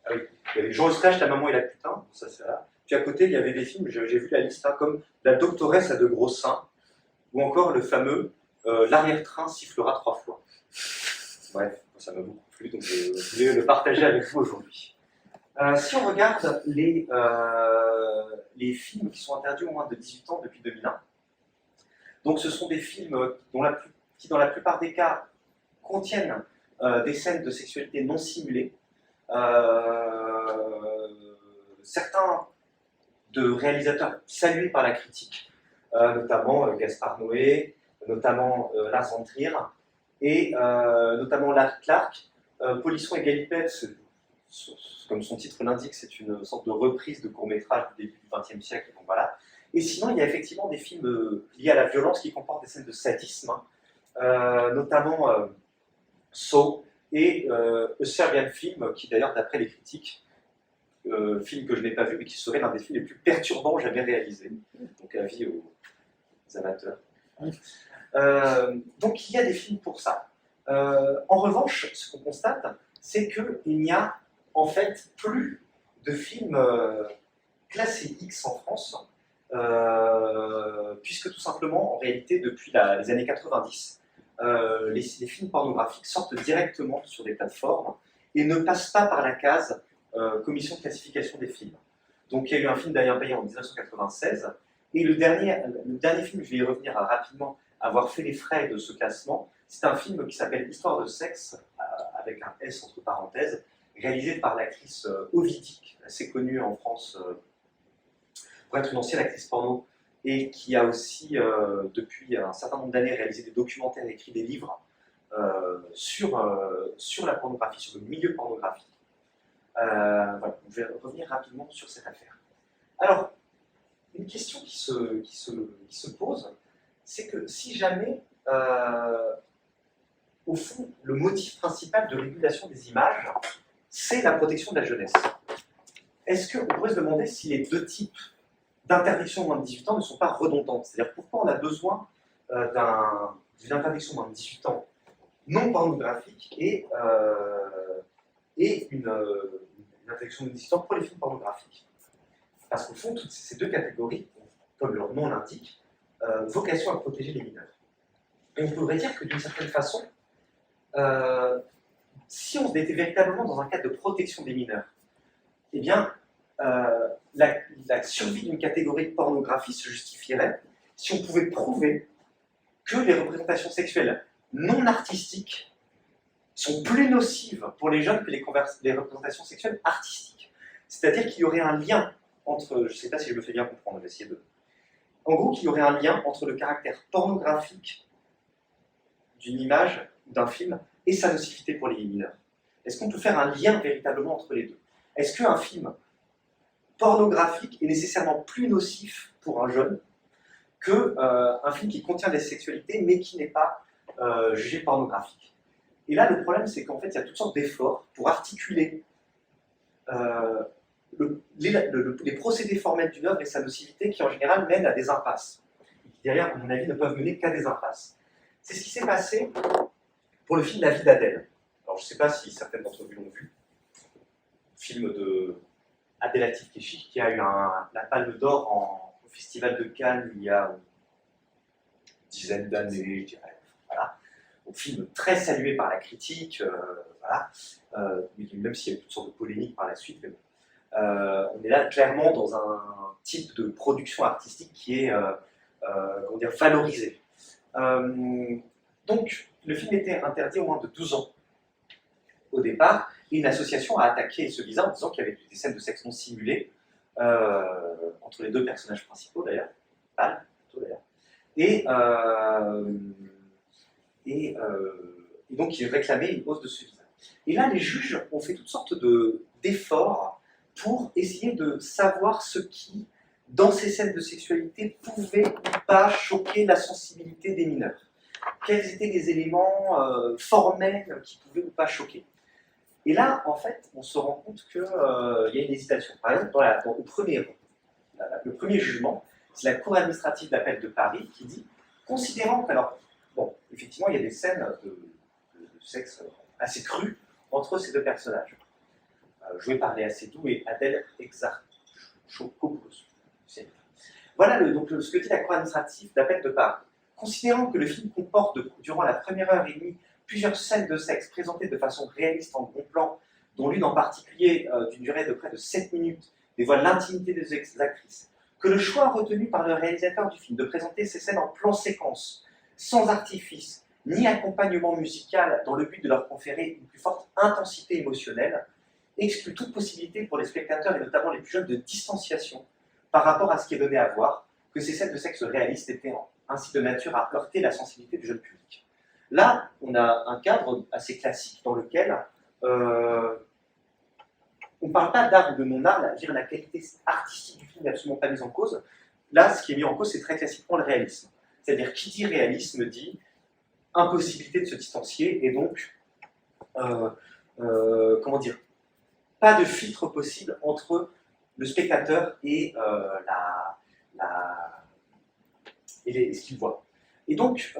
Ah oui, il y avait Jean Eustache, La maman et la putain, ça c'est là. Puis à côté, il y avait des films, j'ai vu la liste, hein, comme La doctoresse à de gros seins, ou encore le fameux L'arrière-train sifflera 3 fois. Bref, ça m'a beaucoup plu, donc je voulais le partager avec vous aujourd'hui. Si on regarde les films qui sont interdits aux moins de 18 ans depuis 2001, donc ce sont des films qui, dans la plupart des cas, contiennent des scènes de sexualité non simulées. Certains de réalisateurs salués par la critique, notamment Gaspard Noé, notamment Lars von Trier, et notamment Larry Clark. Polisson et Galipette, comme son titre l'indique, c'est une sorte de reprise de court-métrage du début du XXe siècle. Donc voilà. Et sinon, il y a effectivement des films liés à la violence qui comportent des scènes de sadisme, notamment Saw et A Serbian Film, qui d'ailleurs, d'après les critiques, film que je n'ai pas vu, mais qui serait l'un des films les plus perturbants jamais réalisés. Donc avis aux amateurs. Donc il y a des films pour ça. En revanche, ce qu'on constate, c'est qu'il n'y a en fait plus de films classés X en France, puisque tout simplement, en réalité, depuis les années 90, les films pornographiques sortent directement sur des plateformes et ne passent pas par la case commission de classification des films. Donc il y a eu un film d'Alain Payet en 1996, et le dernier film, je vais y revenir rapidement, avoir fait les frais de ce classement, c'est un film qui s'appelle Histoire de sexe, avec un S entre parenthèses, réalisé par l'actrice Ovidic, assez connue en France pour être une ancienne actrice porno, et qui a aussi, depuis un certain nombre d'années, réalisé des documentaires et écrit des livres sur la pornographie, sur le milieu pornographique. Voilà, je vais revenir rapidement sur cette affaire. Alors, une question qui se pose, c'est que si jamais, au fond, le motif principal de régulation des images, c'est la protection de la jeunesse, est-ce qu'on pourrait se demander si les deux types d'interdiction moins de 18 ans ne sont pas redondantes. C'est-à-dire pourquoi on a besoin d'une interdiction moins de 18 ans non pornographique et une interdiction moins de 18 ans pour les films pornographiques. Parce qu'au fond, toutes ces deux catégories, comme leur nom l'indique, vocation à protéger les mineurs. Et on pourrait dire que d'une certaine façon, si on était véritablement dans un cadre de protection des mineurs, eh bien, la survie d'une catégorie de pornographie se justifierait si on pouvait prouver que les représentations sexuelles non artistiques sont plus nocives pour les jeunes que les représentations sexuelles artistiques. C'est-à-dire qu'il y aurait un lien entre, je ne sais pas si je me fais bien comprendre, on va essayer de... En gros, qu'il y aurait un lien entre le caractère pornographique d'une image ou d'un film et sa nocivité pour les mineurs. Est-ce qu'on peut faire un lien véritablement entre les deux? Est-ce qu'un film pornographique est nécessairement plus nocif pour un jeune qu'un film qui contient des sexualités mais qui n'est pas jugé pornographique? Et là, le problème, c'est qu'en fait, il y a toutes sortes d'efforts pour articuler les procédés formels d'une œuvre et sa nocivité qui, en général, mènent à des impasses. Et qui, derrière, à mon avis, ne peuvent mener qu'à des impasses. C'est ce qui s'est passé pour le film La vie d'Adèle. Alors, je ne sais pas si certaines d'entre vous l'ont vu. Film de Adèle Hatif-Kechiche qui a eu la Palme d'Or au Festival de Cannes il y a une dizaine d'années, je dirais. Voilà. Un film très salué par la critique, voilà. Même s'il y a eu toutes sortes de polémiques par la suite. Mais bon. On est là clairement dans un type de production artistique qui est comment dire, valorisé. Donc, le film était interdit au moins de 12 ans au départ, et une association a attaqué ce visa en disant qu'il y avait des scènes de sexe non simulées entre les deux personnages principaux d'ailleurs, d'ailleurs. Et donc il réclamait une hausse de ce visa. Et là, les juges ont fait toutes sortes d'efforts pour essayer de savoir ce qui, dans ces scènes de sexualité, pouvait ou pas choquer la sensibilité des mineurs. Quels étaient les éléments formels qui pouvaient ou pas choquer. Et là, en fait, on se rend compte qu'il y a une hésitation. Par exemple, le premier jugement, c'est la Cour administrative d'appel de Paris qui dit, considérant qu'alors, bon, effectivement, il y a des scènes de sexe assez crues entre ces deux personnages. Joué par Léa Seydoux et Adèle Exarchopoulos. Voilà ce que dit la Cour administrative d'appel de Paris. Considérant que le film comporte, durant la première heure et demie, plusieurs scènes de sexe présentées de façon réaliste en gros plan, dont l'une en particulier d'une durée de près de 7 minutes, dévoile l'intimité des actrices, que le choix retenu par le réalisateur du film de présenter ces scènes en plan séquence, sans artifice, ni accompagnement musical dans le but de leur conférer une plus forte intensité émotionnelle, exclut toute possibilité pour les spectateurs, et notamment les plus jeunes, de distanciation par rapport à ce qui est donné à voir, que ces scènes de sexe réalistes étaient ainsi de nature à heurter la sensibilité du jeune public. Là, on a un cadre assez classique dans lequel on ne parle pas d'art ou de non-art, la qualité artistique du film n'est absolument pas mise en cause. Là, ce qui est mis en cause, c'est très classiquement le réalisme. C'est-à-dire, qui dit réalisme dit impossibilité de se distancier, et donc, comment dire, pas de filtre possible entre le spectateur et ce qu'il voit. Et donc,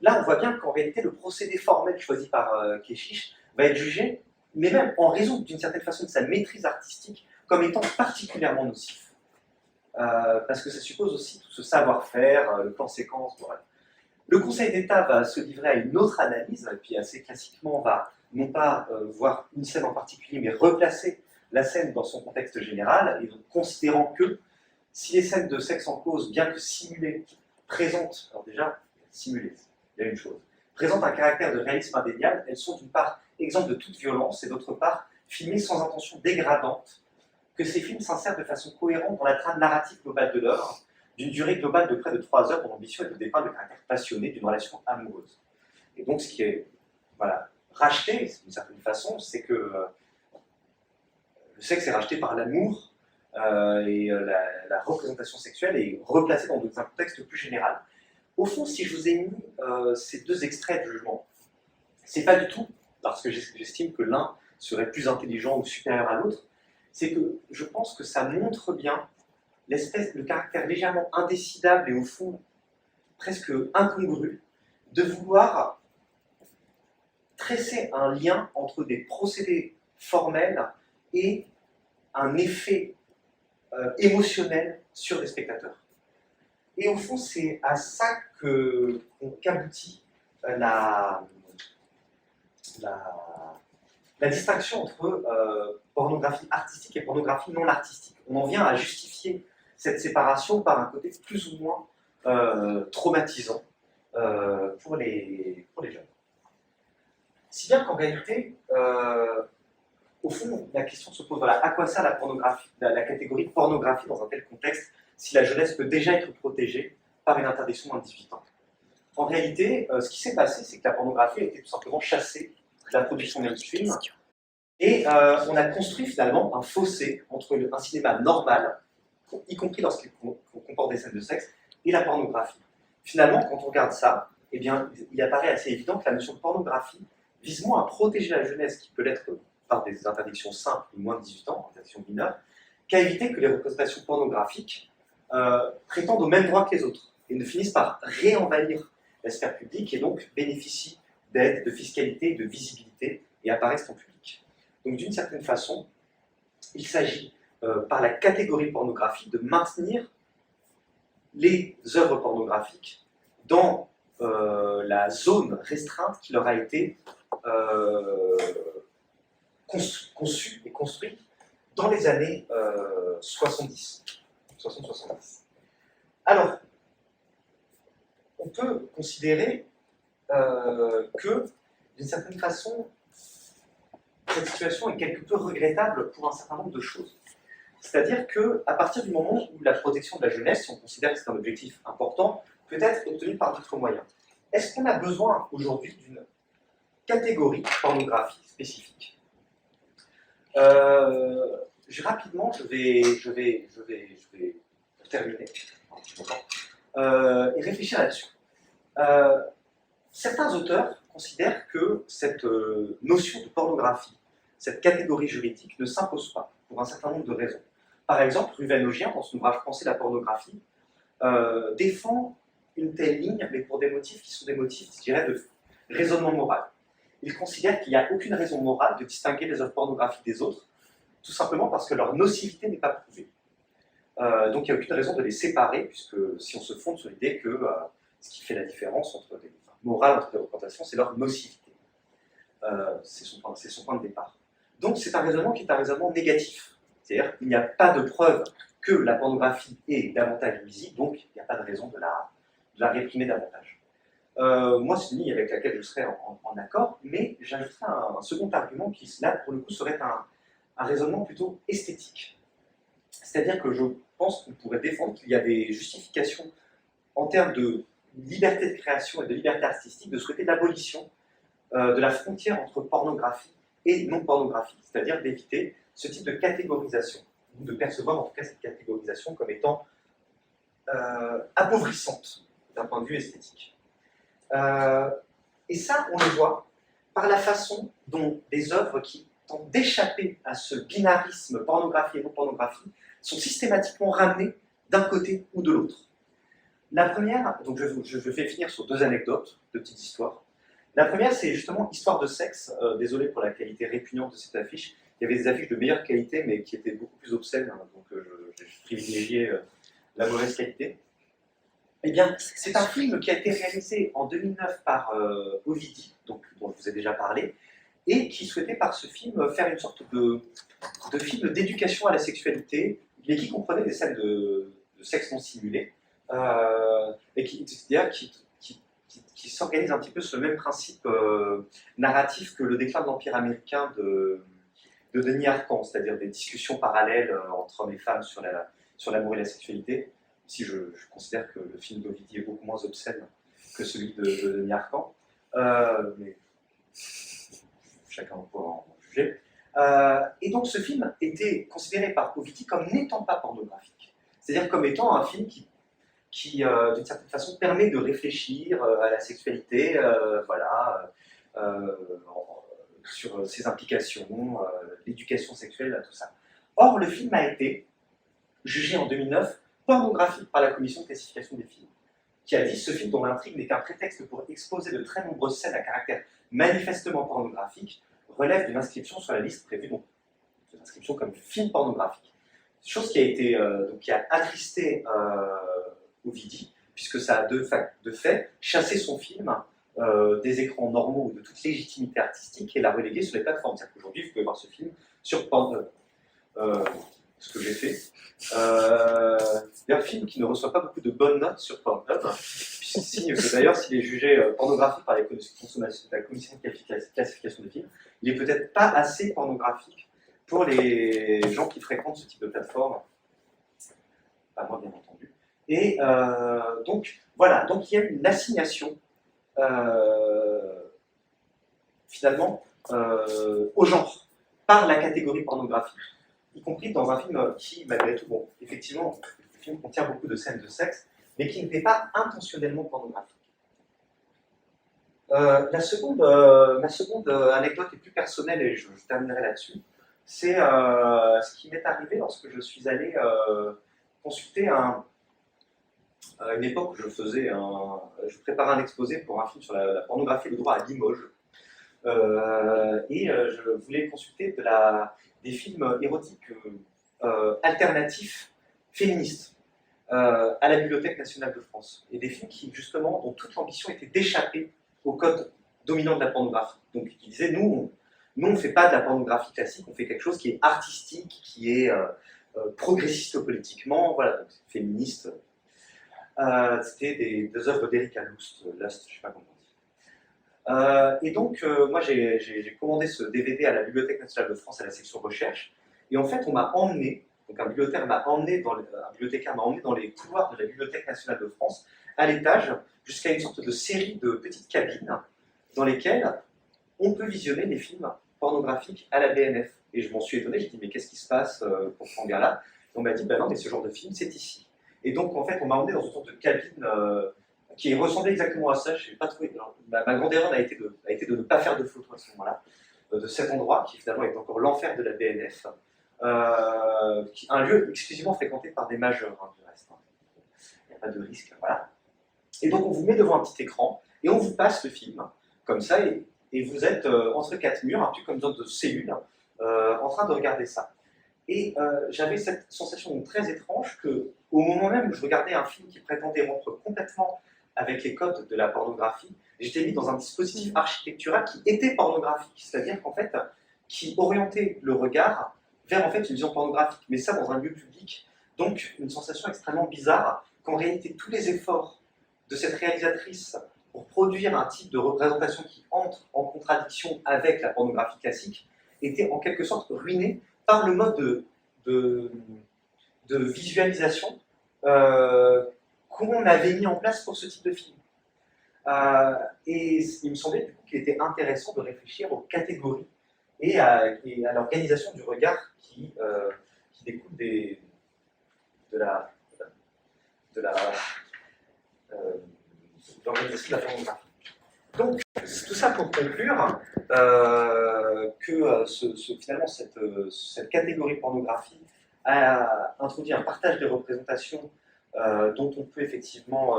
là, on voit bien qu'en réalité, le procédé formel choisi par Kechiche va être jugé, mais même en raison d'une certaine façon de sa maîtrise artistique, comme étant particulièrement nocif. Parce que ça suppose aussi tout ce savoir-faire, le plan séquence, voilà. Le Conseil d'État va se livrer à une autre analyse, et puis assez classiquement va non pas voir une scène en particulier, mais replacer la scène dans son contexte général, et donc considérant que si les scènes de sexe en cause, bien que simulées, présentent, alors déjà, simulées, il y a une chose, présentent un caractère de réalisme indéniable, elles sont d'une part exemptes de toute violence, et d'autre part filmées sans intention dégradante, que ces films s'insèrent de façon cohérente dans la trame narrative globale de l'œuvre, d'une durée globale de près de 3 heures, dont l'ambition est de dépeindre le caractère passionné d'une relation amoureuse. Et donc, ce qui est racheté, d'une certaine façon, c'est que le sexe est racheté par l'amour, et la représentation sexuelle est replacée dans un contexte plus général. Au fond, si je vous ai mis ces deux extraits de jugement, c'est pas du tout parce que j'estime que l'un serait plus intelligent ou supérieur à l'autre, c'est que je pense que ça montre bien le caractère légèrement indécidable et au fond presque incongru de vouloir tresser un lien entre des procédés formels et un effet émotionnel sur les spectateurs. Et au fond, c'est à ça qu'aboutit la distinction entre pornographie artistique et pornographie non artistique. On en vient à justifier cette séparation par un côté plus ou moins traumatisant pour les jeunes. Si bien qu'en réalité, au fond, la question se pose, voilà, à quoi sert la pornographie, la catégorie de pornographie dans un tel contexte, si la jeunesse peut déjà être protégée par une interdiction moins de 18 ans. En réalité, ce qui s'est passé, c'est que la pornographie a été tout simplement chassée de la production mainstream, et on a construit finalement un fossé entre un cinéma normal, y compris lorsqu'il comporte des scènes de sexe, et la pornographie. Finalement, quand on regarde ça, eh bien, il apparaît assez évident que la notion de pornographie vise moins à protéger la jeunesse, qui peut l'être par des interdictions simples ou moins de 18 ans, interdictions mineures, qu'à éviter que les représentations pornographiques prétendent au même droit que les autres et ne finissent par réenvahir la sphère publique et donc bénéficient d'aide, de fiscalité, de visibilité et apparaissent en public. Donc d'une certaine façon, il s'agit par la catégorie pornographie de maintenir les œuvres pornographiques dans la zone restreinte qui leur a été conçue et construite dans les années 60-70. Alors, on peut considérer que, d'une certaine façon, cette situation est quelque peu regrettable pour un certain nombre de choses. C'est-à-dire qu'à partir du moment où la protection de la jeunesse, si on considère que c'est un objectif important, peut être obtenue par d'autres moyens, est-ce qu'on a besoin aujourd'hui d'une catégorie pornographie spécifique? Rapidement, je vais pour terminer, et réfléchir là-dessus. Certains auteurs considèrent que cette notion de pornographie, cette catégorie juridique, ne s'impose pas, pour un certain nombre de raisons. Par exemple, Ruven-Augien, dans son ouvrage Penser la pornographie, défend une telle ligne, mais pour des motifs qui sont des motifs, je dirais, de raisonnement moral. Il considère qu'il n'y a aucune raison morale de distinguer les œuvres pornographiques des autres, tout simplement parce que leur nocivité n'est pas prouvée. Donc il n'y a aucune raison de les séparer, puisque si on se fonde sur l'idée que ce qui fait la différence entre morale entre les représentations, c'est leur nocivité. C'est son point de départ. Donc c'est un raisonnement qui est un raisonnement négatif. C'est-à-dire qu'il n'y a pas de preuve que la pornographie est davantage visible, donc il n'y a pas de raison de la réprimer davantage. Moi, c'est une ligne avec laquelle je serais en accord, mais j'ajouterais un second argument qui, là, pour le coup, serait un raisonnement plutôt esthétique. C'est-à-dire que je pense qu'on pourrait défendre qu'il y a des justifications en termes de liberté de création et de liberté artistique de souhaiter l'abolition de la frontière entre pornographie et non-pornographie, c'est-à-dire d'éviter ce type de catégorisation, ou de percevoir en tout cas cette catégorisation comme étant appauvrissante d'un point de vue esthétique. Et ça, on le voit par la façon dont des œuvres qui tentent d'échapper à ce binarisme pornographie et non-pornographie sont systématiquement ramenées d'un côté ou de l'autre. La première, donc je vais finir sur deux anecdotes, deux petites histoires. La première, c'est justement Histoire de sexe. Désolé pour la qualité répugnante de cette affiche. Il y avait des affiches de meilleure qualité, mais qui étaient beaucoup plus obscènes, hein, donc j'ai privilégié la mauvaise qualité. Eh bien, c'est un film qui a été réalisé en 2009 par Ovidi, dont je vous ai déjà parlé, et qui souhaitait par ce film faire une sorte de film d'éducation à la sexualité, mais qui comprenait des scènes de sexe non simulé, et qui s'organise un petit peu sur le même principe narratif que Le déclin de l'Empire américain de Denis Arcand, c'est-à-dire des discussions parallèles entre hommes et femmes sur l'amour et la sexualité. Si je considère que le film d'Ovidi est beaucoup moins obscène que celui de Denis Arcand, mais chacun pourra en juger. Et donc ce film était considéré par Ovidi comme n'étant pas pornographique, c'est-à-dire comme étant un film qui d'une certaine façon, permet de réfléchir à la sexualité, sur ses implications, l'éducation sexuelle, tout ça. Or, le film a été jugé en 2009 pornographique par la commission de classification des films, qui a dit ce film dont l'intrigue n'est qu'un prétexte pour exposer de très nombreuses scènes à caractère manifestement pornographique relève d'une inscription sur la liste prévue, donc de l'inscription comme film pornographique. Chose qui a été donc, qui a attristé Ovidi, puisque ça a de fait chassé son film des écrans normaux ou de toute légitimité artistique et l'a relégué sur les plateformes. C'est-à-dire qu'aujourd'hui, vous pouvez voir ce film sur Pornhub. Ce que j'ai fait. Un film qui ne reçoit pas beaucoup de bonnes notes sur Pornhub, signe que d'ailleurs, s'il est jugé pornographique par la commission de classification des films, il est peut-être pas assez pornographique pour les gens qui fréquentent ce type de plateforme. Pas moi, bien entendu. Et donc, voilà, donc il y a une assignation, finalement, au genre, par la catégorie pornographique, y compris dans un film qui, malgré tout, bon, effectivement, le film contient beaucoup de scènes de sexe, mais qui n'était pas intentionnellement pornographique. Ma seconde anecdote est plus personnelle, et je terminerai là-dessus. C'est ce qui m'est arrivé lorsque je suis allé consulter à une époque où je préparais un exposé pour un film sur la pornographie et le droit à Limoges. Je voulais consulter des films érotiques alternatifs, féministes, à la Bibliothèque nationale de France. Et des films qui, justement, dont toute l'ambition était d'échapper au code dominant de la pornographie. Donc, qui disaient, nous on ne fait pas de la pornographie classique, on fait quelque chose qui est artistique, qui est progressiste politiquement, voilà, donc féministe. C'était des œuvres d'Erika Lust, je ne sais pas comment on dit. Moi, j'ai commandé ce DVD à la Bibliothèque nationale de France, à la section recherche, et en fait, on m'a emmené, donc un bibliothécaire m'a emmené dans les couloirs de la Bibliothèque nationale de France, à l'étage, jusqu'à une sorte de série de petites cabines dans lesquelles on peut visionner les films pornographiques à la BNF. Et je m'en suis étonné, j'ai dit, mais qu'est-ce qui se passe pour ce hangar-là? On m'a dit, ben non, mais ce genre de film, c'est ici. Et donc, en fait, on m'a emmené dans une sorte de cabine qui ressemblait exactement à ça. Je n'ai pas trouvé. Alors, ma grande erreur a été de ne pas faire de photos à ce moment-là, de cet endroit, qui finalement est encore l'enfer de la BNF, un lieu exclusivement fréquenté par des majeurs, hein, du reste. Il n'y a pas de risque, voilà. Et donc, on vous met devant un petit écran, et on vous passe le film, comme ça, et vous êtes entre quatre murs, un peu comme dans une cellule, en train de regarder ça. Et j'avais cette sensation très étrange qu'au moment même où je regardais un film qui prétendait rompre complètement avec les codes de la pornographie, j'étais mis dans un dispositif architectural qui était pornographique, c'est-à-dire qu'en fait, qui orientait le regard vers en fait une vision pornographique, mais ça dans un lieu public, donc une sensation extrêmement bizarre, qu'en réalité tous les efforts de cette réalisatrice pour produire un type de représentation qui entre en contradiction avec la pornographie classique étaient en quelque sorte ruinés par le mode de visualisation qu'on avait mis en place pour ce type de film. Et il me semblait du coup qu'il était intéressant de réfléchir aux catégories et à l'organisation du regard qui découle de l'organisation de la pornographie. Donc, tout ça pour conclure que finalement cette catégorie pornographie a introduit un partage des représentations dont on peut effectivement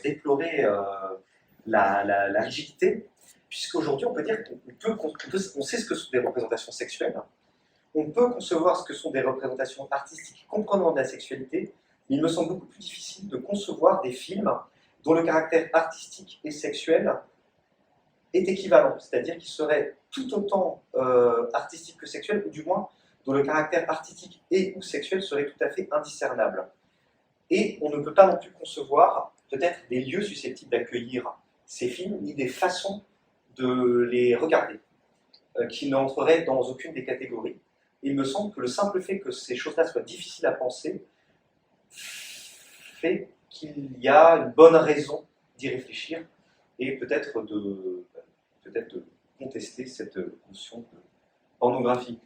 déplorer la rigidité, puisqu'aujourd'hui on peut dire qu'on sait ce que sont des représentations sexuelles, on peut concevoir ce que sont des représentations artistiques comprenant de la sexualité, mais il me semble beaucoup plus difficile de concevoir des films dont le caractère artistique et sexuel est équivalent, c'est-à-dire qu'il serait tout autant artistique que sexuel, ou du moins dont le caractère artistique et ou sexuel serait tout à fait indiscernable. Et on ne peut pas non plus concevoir peut-être des lieux susceptibles d'accueillir ces films, ni des façons de les regarder, qui n'entreraient dans aucune des catégories. Il me semble que le simple fait que ces choses-là soient difficiles à penser fait qu'il y a une bonne raison d'y réfléchir et peut-être de contester cette notion de pornographie.